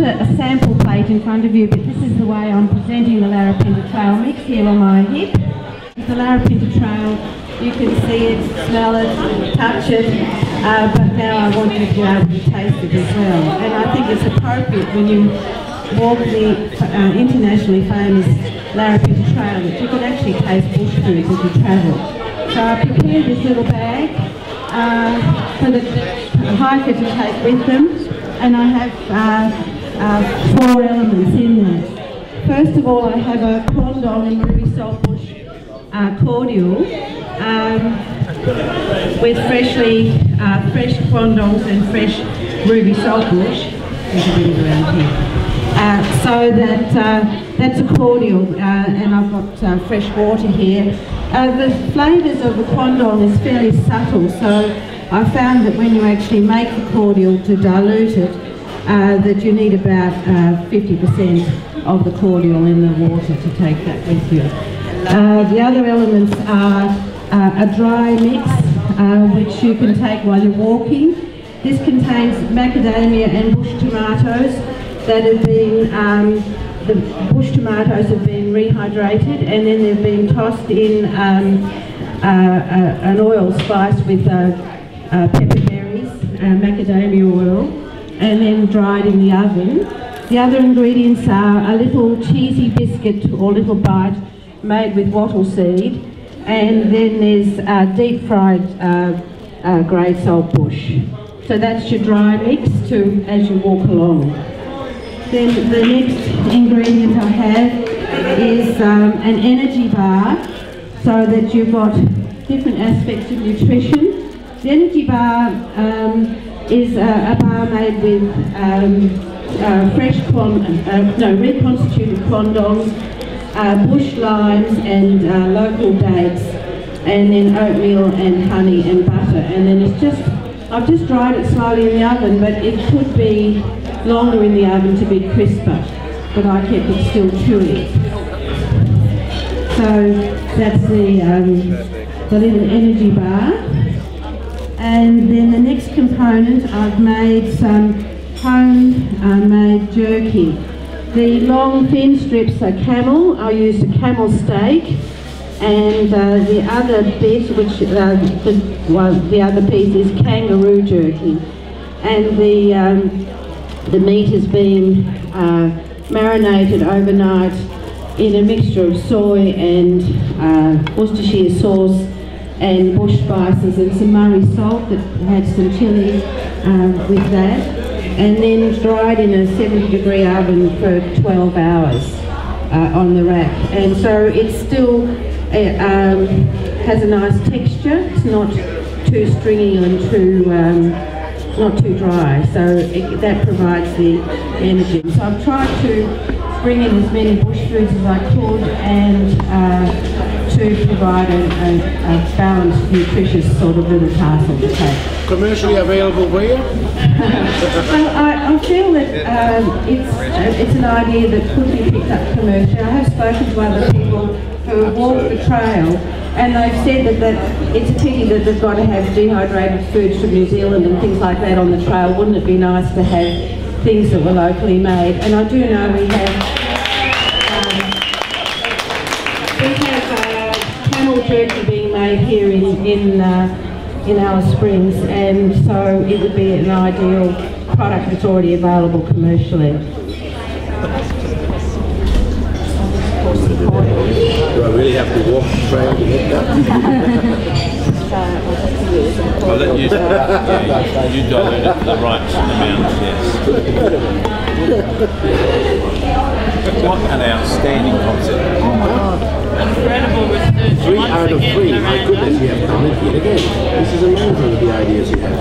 a sample plate in front of you, but this is the way I'm presenting the Larapinta Trail mix here on my hip. The Larapinta Trail, you can see it, smell it, touch it, but now I want you to be able to taste it as well. And I think it's appropriate when you walk the internationally famous Larapinta Trail that you can actually taste bush foods as you travel. So I prepared this little bag for the hiker to take with them, and I have 4 elements in there. First of all, I have a Kwandong and Ruby Saltbush cordial with fresh Kwandongs and fresh Ruby Saltbush. So that's a cordial, and I've got fresh water here. The flavours of the Kwandong is fairly subtle, so I found that when you actually make the cordial to dilute it, that you need about 50% of the cordial in the water to take that with you. The other elements are a dry mix, which you can take while you're walking. This contains macadamia and bush tomatoes that have been, the bush tomatoes have been rehydrated, and then they've been tossed in an oil spiced with pepper berries, macadamia oil, and then dried in the oven. The other ingredients are a little cheesy biscuit or little bite made with wattle seed, and then there's deep fried grey saltbush. So that's your dry mix as you walk along. Then the next ingredient I have is an energy bar, so that you've got different aspects of nutrition. The energy bar is a bar made with reconstituted Kwandongs, bush limes and local dates, and then oatmeal and honey and butter. And then I've just dried it slowly in the oven, but it could be longer in the oven to be crisper, but I kept it still chewy. So that's the little energy bar. And then the next component, I've made some home-made jerky. The long thin strips are camel. I used a camel steak, and the other bit, which the other piece is kangaroo jerky, and the meat has been marinated overnight in a mixture of soy and Worcestershire sauce and bush spices and some Murray salt that had some chilli with that, and then dried in a 70-degree oven for 12 hours on the rack. And so it still has a nice texture. It's not too stringy and not too dry, so that provides the energy. So I've tried to bring in as many bush foods as I could, and to provide a balanced, nutritious sort of little parcel to take. Commercially available where? I feel that it's an idea that could be picked up commercially. I have spoken to other people who walk the trail, and they've said that it's a pity that they've got to have dehydrated foods from New Zealand and things like that on the trail. Wouldn't it be nice to have things that were locally made? And I do know we have camel jerky being made here in Alice Springs, and so it would be an ideal product that's already available commercially. Do I really have to walk the trail to get that? I'll let you, you dilute it to the right amount, yes. What an outstanding concept. Oh my God. Incredible research. 3 out of 3. My goodness, you have done it yet again. This is amazing, the ideas you have.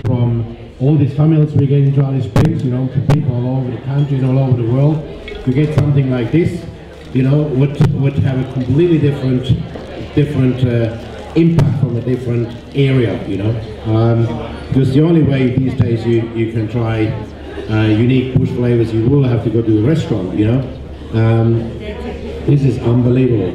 From all these families we get into Alice Springs, you know, to people all over the country and all over the world, to get something like this, you know, would have a completely different impact from a different area, you know. Because the only way these days you can try unique bush flavors, you will have to go to a restaurant, you know. This is unbelievable.